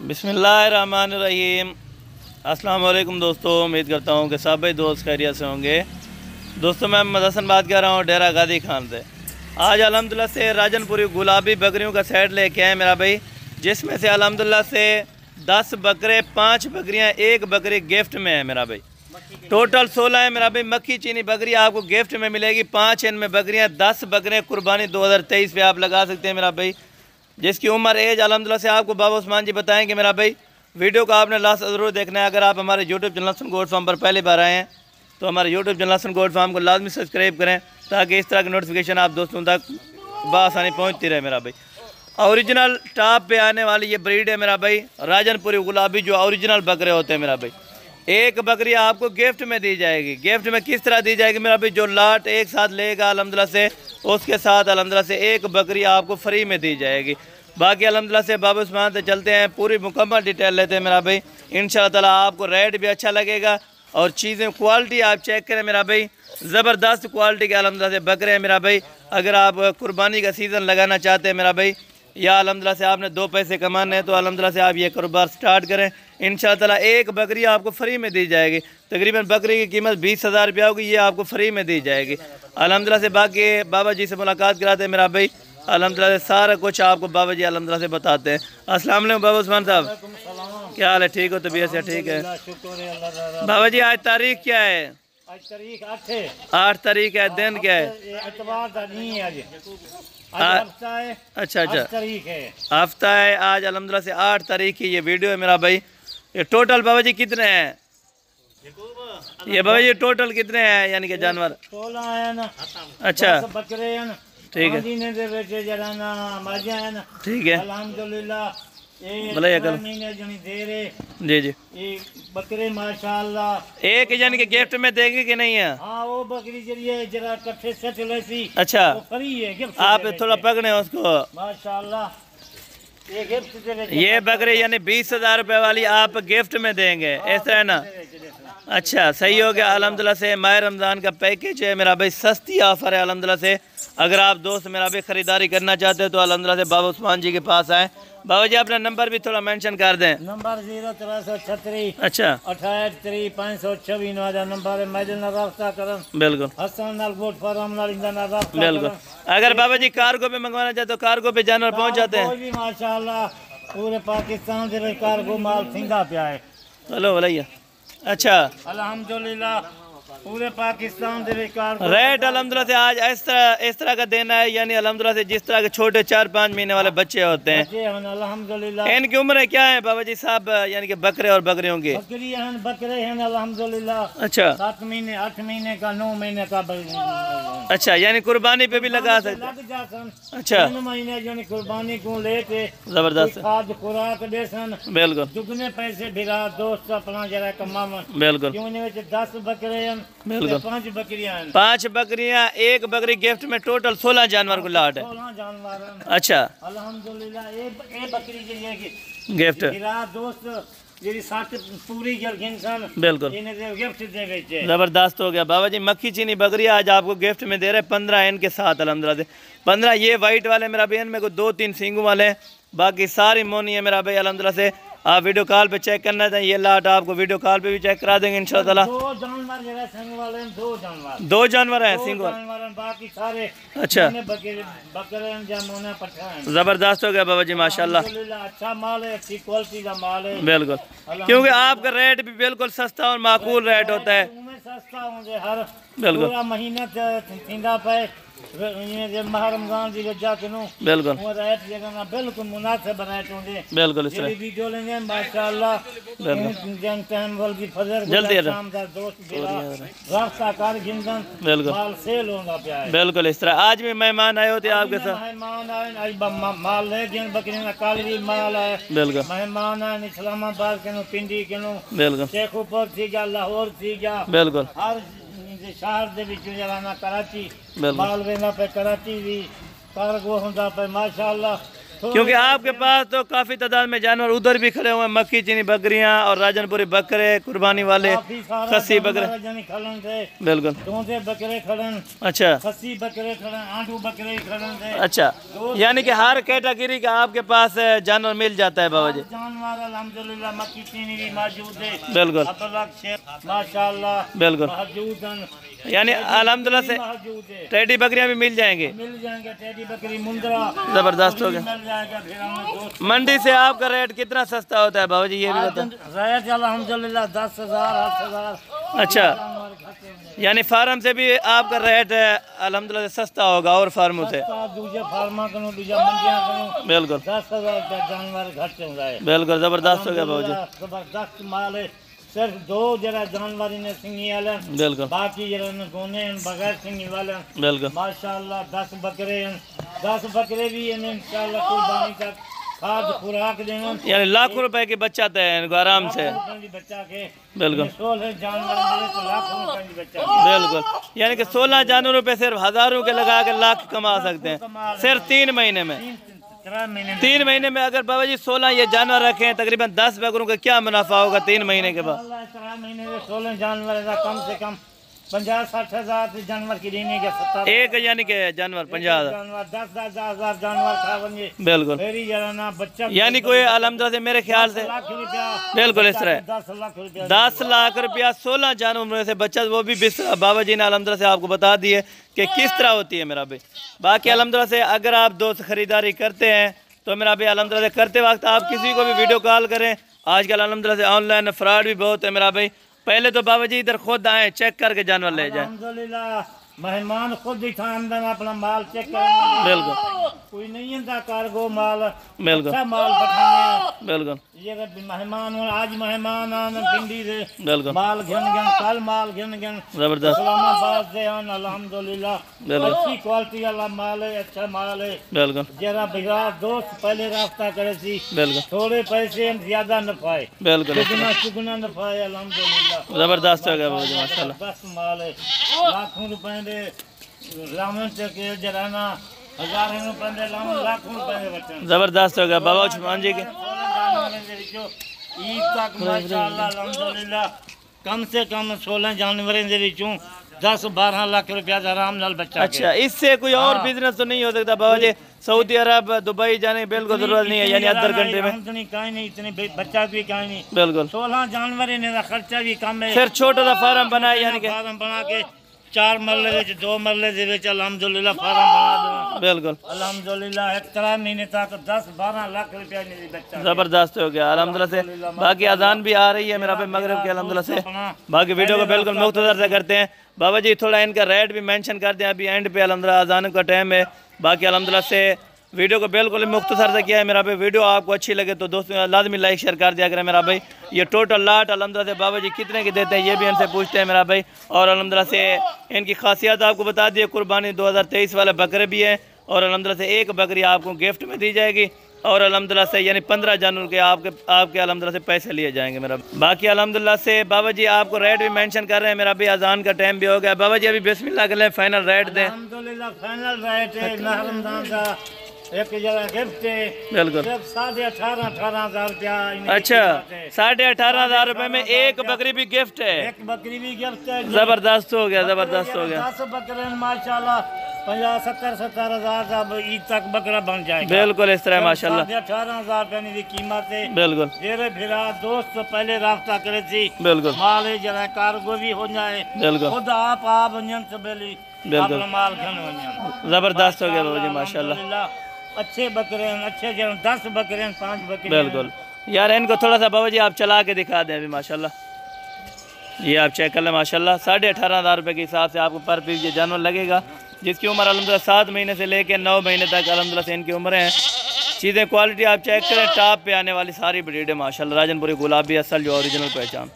बिस्मिल्लाहिर्रहमानिर्रहीम। अस्सलाम वालेकुम दोस्तों, उम्मीद करता हूँ कि सब भाई दोस्त खैरियत से होंगे। दोस्तों मैं मोहम्मद हसन बात कर रहा हूँ डेरा गादी खान से। आज अल्हम्दुलिल्लाह से राजनपुरी गुलाबी बकरियों का सेट लेके आए मेरा भाई, जिसमें से अल्हम्दुलिल्लाह से 10 बकरे, 5 बकरियाँ, 1 बकरी गिफ्ट में है मेरा भाई। टोटल 16 है मेरा भाई। मक्खी चीनी बकरी आपको गिफ्ट में मिलेगी। 5 इनमें बकरियाँ, 10 बकरे कुर्बानी 2023 पे आप लगा सकते हैं मेरा भाई। जिसकी उम्र एज अल्हम्दुलिल्लाह से आपको बाबा उस्मान जी बताएंगे मेरा भाई। वीडियो को आपने लास्ट ज़रूर देखना है। अगर आप हमारे YouTube channel Hasan goat farm पर पहली बार आए हैं तो हमारे YouTube channel Hasan goat farm को लाजमी सब्सक्राइब करें, ताकि इस तरह की नोटिफिकेशन आप दोस्तों तक बआसानी पहुँचती रहे मेरा भाई। ओरिजिनल टॉप पे आने वाली ये ब्रीड है मेरा भाई, राजनपुरी गुलाबी, जो ओरिजिनल बकरे होते हैं मेरा भाई। 1 बकरी आपको गिफ्ट में दी जाएगी। गिफ्ट में किस तरह दी जाएगी मेरा भाई? जो लाट एक साथ लेगा अल्हम्दुलिल्लाह से, उसके साथ अल्हम्दुलिल्लाह से 1 बकरी आपको फ्री में दी जाएगी। बाकी अल्हम्दुलिल्लाह से बाबा उस्मान से चलते हैं, पूरी मुकम्मल डिटेल लेते हैं मेरा भाई। इंशाअल्लाह ताला आपको रेट भी अच्छा लगेगा और चीज़ें क्वालिटी आप चेक करें मेरा भाई। ज़बरदस्त क्वालिटी के अल्हम्दुलिल्लाह से बकरे हैं मेरा भाई। अगर आप कुर्बानी का सीज़न लगाना चाहते हैं मेरा भाई, या अल्हम्दुलिल्लाह से आपने 2 पैसे कमाने हैं, तो अल्हम्दुलिल्लाह से आप ये कारोबार स्टार्ट करें। इंशाअल्लाह ताला 1 बकरी आपको फ्री में दी जाएगी। तकरीबन बकरी की कीमत 20,000 रुपया होगी, ये आपको फ्री में दी जाएगी अल्हम्दुलिल्लाह से। बाकी बाबा जी से मुलाकात कराते हैं मेरा भाई। अल्हम्दुलिल्लाह से सारा कुछ आपको बाबा जी अल्हम्दुलिल्लाह से बताते हैं। अस्सलाम वालेकुम बाबा उस्मान साहब, क्या हाल है? ठीक हो? तबीयत से ठीक है बाबा जी? आज तारीख क्या है? आज तारीख 8 तारीख है। दिन क्या है? अच्छा हफ्ता है आज अल्हम्दुलिल्लाह से 8 तारीख की ये वीडियो है मेरा भाई। ये टोटल बाबा जी कितने हैं? ये बाबा जी टोटल कितने हैं यानी कि जानवर? 16 है ना। अच्छा बकरे हैं ना, ठीक है, ठीक है अल्हम्दुलिल्लाह। महीने दे रहे जी जी बकरे माशाअल्लाह। एक यानी कि गिफ्ट में देंगे कि नहीं है? हाँ वो बकरी जरा कट्ठे से चले सी। अच्छा फ्री है गिफ्ट, आप थोड़ा पकड़े उसको माशाअल्लाह। ये गिफ्ट ये बकरी यानी 20,000 रुपए वाली आप गिफ्ट में देंगे, इस तरह ना? अच्छा सही हो गया अल्हम्दुलिल्लाह से। माह रमज़ान का पैकेज है मेरा भाई, सस्ती ऑफ़र है अल्हम्दुलिल्लाह से। अगर आप दोस्त मेरा भी ख़रीदारी करना चाहते हैं तो अल्हम्दुलिल्लाह से बाबा उस्मान जी के पास आएँ। बाबा जी अपना नंबर भी थोड़ा मेंशन कर दें। नंबर 0-336 अच्छा 68-526 नंबर है। मैं रब्ता करन बिल्कुल हसन नाल गोट फार्म नाल रब्ता बिल्कुल। अगर बाबा जी कार्गो पे मंगवाना चाहते तो कार्गो पे जानवर पहुंच जाते हैं? भी माशाअल्लाह पूरे पाकिस्तान से कार्गो माल सिंगा पे है। चलो भैया। अच्छा अल्हम्दुलिल्लाह पूरे पाकिस्तान से कार्गो रेट अल्हम्दुलिल्लाह से आज इस तरह का देना है, यानी अल्हम्दुलिल्लाह से जिस तरह के छोटे 4-5 महीने वाले बच्चे होते हैं। अल्हम्दुलिल्लाह इनकी उम्र क्या है बाबा जी साहब, यानी कि बकरे और बकरियों की? बकरे हैं अल्हम्दुलिल्लाह। अच्छा 7 महीने 8 महीने का 9 महीने का। अच्छा यानी कुर्बानी पे भी लगा सकते? अच्छा महीने यानी कुर्बानी को लेके जबरदस्त खाद खुराक दे सन, बिल्कुल दुगने पैसे भिरा दोस्त अपना जरा कमावन। बिल्कुल 10 बकरे हैं, बिल्कुल 5 बकरियां हैं। 5 बकरियां, 1 बकरी गिफ्ट में, टोटल 16 जानवर को लाट है। 16 जानवर हैं अच्छा अल्हम्दुलिल्लाह। एक बकरी जो गिफ्ट दोस्त जेरी साथ पूरी गिनसन बिल्कुल इन्हें गिफ्ट दे बेचे। जबरदस्त हो गया बाबा जी। मक्खी चीनी बकरी आज आपको गिफ्ट में दे रहे 15 इनके साथ अल्हम्दुलिल्लाह से। 15 ये वाइट वाले मेरा बहन में को 2-3 सींगों वाले हैं, बाकी सारी मोनी है मेरा भाई अल्हम्दुलिल्लाह से। आप वीडियो कॉल पे चेक करना चाहिए, ये लाट आपको वीडियो कॉल पे भी चेक करा देंगे इंशाअल्लाह ताला। 2 जानवर जरा सिंग वाले हैं, 2 जानवर 2 जानवर हैं सिंग वाले, बाकी सारे अच्छा बकरे जामुना पट्टा हैं। जबरदस्त हो गया बाबा जी माशाल्लाह। अच्छा माल है, अच्छी क्वालिटी का माल है बिल्कुल, क्योंकि आपका रेट भी बिल्कुल सस्ता और माकूल रेट होता है। सस्ता होंगे हर बिल्कुल पूरा महीना थिंदा पे माह रमजान की वजह से बिल्कुल वो रेट जगह बिल्कुल मुनासिब रेट होंगे। बिल्कुल इस तरह वीडियो लेंगे माशाअल्लाह। जल्दी रास्ता कार गिनगन बिल्कुल माल सेल होगा प्यार। बिल्कुल इस तरह। आज भी मेहमान आए होते आपके साथ? मेहमान आए माल ले गए बकरियां, कल भी माल आए। बिल्कुल मेहमान आए इस्लामाबाद के पिंडी के बिल्कुल शेखुपुर थी जा, लाहौर थी जा, बिल्कुल हर शहर दे विच जराना कराची बिल्कुल माल वेंदा पे कराची भी कार्गो होंदा पे माशाअल्लाह। क्योंकि आपके पास तो काफ़ी तादाद में जानवर उधर भी खड़े हुए हैं, मक्की चीनी बकरियां और राजनपुरी बकरे, कुर्बानी वाले खस्सी बकरे। बिल्कुल। बकरे खड़न, अच्छा, खस्सी बकरे खड़न, आंटू बकरे खड़न थे। अच्छा, यानी कि हर कैटेगरी का आपके पास जानवर मिल जाता है बाबा जी। जानवर अल्हम्दुलिल्लाह मक्की चीनी भी मौजूद है। बिल्कुल माशाल्लाह बिल्कुल। मौजूद हैं, यानी अल्हम्दुलिल्लाह से मौजूद है। टेडी बकरियां भी मिल जाएंगी। मिल जाएंगे टेडी बकरी मुंद्रा जबरदस्त हो गया। मिल जाएगा। फिर हमें दोस्त मंडी से आपका रेट कितना सस्ता होता है बाबा जी, ये भी बताओ। रेट अल्हम्दुलिल्लाह 10,000 8,000। अच्छा, यानी फार्म से भी आपका रेट अल्हम्दुलिल्लाह से सस्ता होगा और फार्मों से। दूसरे फार्मा करो, दूसरे मंडियां करो, बिल्कुल 10,000 का जानवर घट रहा है। बिल्कुल, जबरदस्त हो गया बाबा जी। जबरदस्त माल है। सिर्फ 2 जरा जानवर इन्हें सिंगी वाले, बिल्कुल बाकी जरा गोने बगैर सिंगी वाले। बिल्कुल माशाल्लाह 10 बकरे हैं, 10 बकरे भी इन्हें इंशाल्लाह कुर्बानी तक खाद खुराक देंगे। यानी लाखों रुपए की बचत है इनको आराम से। बच्चा के बिल्कुल 16 जानवर मिले तो लाखों रुपए की बच्चा। बिल्कुल, यानी कि 16 जानवरों पे सिर्फ हजारों के लगा के लाख कमा सकते हैं सिर्फ 3 महीने में। 3 महीने में अगर बाबा जी 16 ये जानवर रखे हैं, तकरीबन 10 बकरों का क्या मुनाफा होगा 3 महीने के बाद? 3 महीने में 16 जानवर कम से कम 50-60 हज़ार जानवर की देने के 70 एक, यानी कि जानवर 50,000 जानवर 10,000 जानवर खा बने। बिल्कुल, मेरी जरा बच्चा यानी कोई अल्हम्दुलिल्लाह से मेरे ख्याल से लाख रुपया। बिल्कुल इस तरह 10 लाख रुपया 10 लाख रुपया 16 जानवरों में से बचत, वो भी बाबा जी ने अल्हम्दुलिल्लाह से आपको बता दी है कि किस तरह होती है मेरा भाई। बाकी अल्हम्दुलिल्लाह से अगर आप दोस्त खरीदारी करते हैं तो मेरा भाई अल्हम्दुलिल्लाह से करते वक्त आप किसी को भी वीडियो कॉल करें। आजकल अल्हम्दुलिल्लाह से ऑनलाइन फ्रॉड भी बहुत है मेरा भाई। पहले तो बाबा जी इधर खुद आए, चेक करके जानवर ले जाए। अल्हम्दुलिल्लाह मेहमान खुद ही था अंदर अपना माल चेक करेंगे। बिल्कुल, कोई नहीं है कार्गो माल, बिल्कुल अच्छा माल बैठाने। बिल्कुल, ये मेहमान आज मेहमान आने पिंडी से बिल्कुल माल घन घन, कल माल घन घन जबरदस्त। इस्लामाबाद से आन अल्हम्दुलिल्लाह बिल्कुल। अच्छी क्वालिटी वाला माल है, अच्छा माल है। बिल्कुल जरा भैया दोस्त पहले रास्ता करे थी, बिल्कुल थोड़े पैसे हम ज्यादा नफाए, बिल्कुल चुगना नफाए अल्हम्दुलिल्लाह। जबरदस्त हो गया बाबा जी माशाल्लाह। बस माल है लाखों रुपए दे लामन के जराना हजारों रुपए दे लाखों रुपए दे बच्चे। जबरदस्त हो गया बाबा उस्मान जी के। ईद तक माशाअल्लाह अल्हम्दुलिल्लाह कम से कम 16 जानवरों के विचों 10-12 लाख रुपया आराम नाल बच्चा। अच्छा, इससे कोई और बिजनेस तो नहीं हो सकता बाबा जी? सऊदी अरब दुबई जाने की बिल्कुल जरूरत नहीं है, यानी अदर घंटे में कहीं नहीं, इतनी बच्चा भी कहीं नहीं। बिल्कुल 16 जानवर इन्हें खर्चा भी कम है। फिर छोटा सा फार्म बनाए, यानी कि फार्म बना के 4 मरले 2 मरले अल्हम्दुलिल्लाह फार्म बना दो। बिल्कुल अल्हम्दुलिल्लाह 3 महीने तक 10-12 लाख रुपया मेरी बच्चा। जबरदस्त हो गया अल्हम्दुलिल्लाह से। बाकी अजान भी आ रही है मेरा पे मगरिब के अल्हम्दुलिल्लाह से। बाकी वीडियो को बिल्कुल मुख्तसर से करते हैं बाबा जी, थोड़ा इनका रेट भी मेंशन कर दें अभी एंड पे। अल्हम्दुलिल्लाह अजान का टाइम है। बाकी अल्हम्दुलिल्लाह से वीडियो को बिल्कुल मुख्तसर से किया है मेरा भाई। वीडियो आपको अच्छी लगे तो दोस्तों लाजमी लाइक शेयर कर दिया करें मेरा भाई। ये टोटल लाट अल्हम्दुलिल्लाह से बाबा जी कितने की देते हैं ये भी इनसे पूछते हैं मेरा भाई। और अल्हम्दुलिल्लाह से इनकी खासियत आपको बता दी, कुर्बानी 2023 वाले बकरे भी हैं और अल्हम्दुलिल्लाह से एक बकरी आपको गिफ्ट में दी जाएगी और अल्हम्दुलिल्लाह से यानी 15 जानवर के आपके अल्हम्दुलिल्लाह से पैसे लिए जाएंगे मेरा। बाकी अल्हम्दुलिल्लाह से बाबा जी आपको रेट भी मेंशन कर रहे हैं मेरा भाई। अजान का टाइम भी हो गया बाबा जी, अभी बिस्मिल्लाह कर लें, फाइनल रेट दें। अल्हम्दुलिल्लाह फाइनल रेट है रमजान का एक जगह गिफ्ट है बिल्कुल 18,500 रुपया। अच्छा, 18,500 रुपए में एक बकरी भी गिफ्ट है। एक बकरी भी गिफ्ट है। जबरदस्त हो गया, जबरदस्त हो गया। 10 बकरे माशाल्लाह 50-70 हज़ार का ईद तक बकरा बन जाएगा। बिल्कुल इस तरह माशाल्लाह 18,000 रुपये की कीमत है। बिल्कुल मेरे फिरा दोस्त पहले रास्ता करे थी, बिल्कुल माल है जरा कार्गो भी हो जाए। बिल्कुल खुद आप वंजन सबेली बिल्कुल माल घन वंजन। जबरदस्त हो गया बाबा जी माशाल्लाह। अच्छे बकरे हैं, अच्छे जन 10 बकरे हैं, 5 बकरे। बिल्कुल यार इनको थोड़ा सा बाबा जी आप चला के दिखा दें अभी माशाल्लाह। ये आप चेक कर लें माशाल्लाह। 18,500 रुपये के हिसाब से आपको पर पीस ये जानवर लगेगा, जिसकी उम्र अल्हम्दुलिल्लाह 7 महीने से लेकर 9 महीने तक अल्हम्दुलिल्लाह से इनकी उम्रें हैं। चीज़ें क्वालिटी आप चेक करें, टॉप पे आने वाली सारी ब्रीड है माशाल्लाह। राजनपुरी गुलाबी असल जो ओरिजिनल पहचान।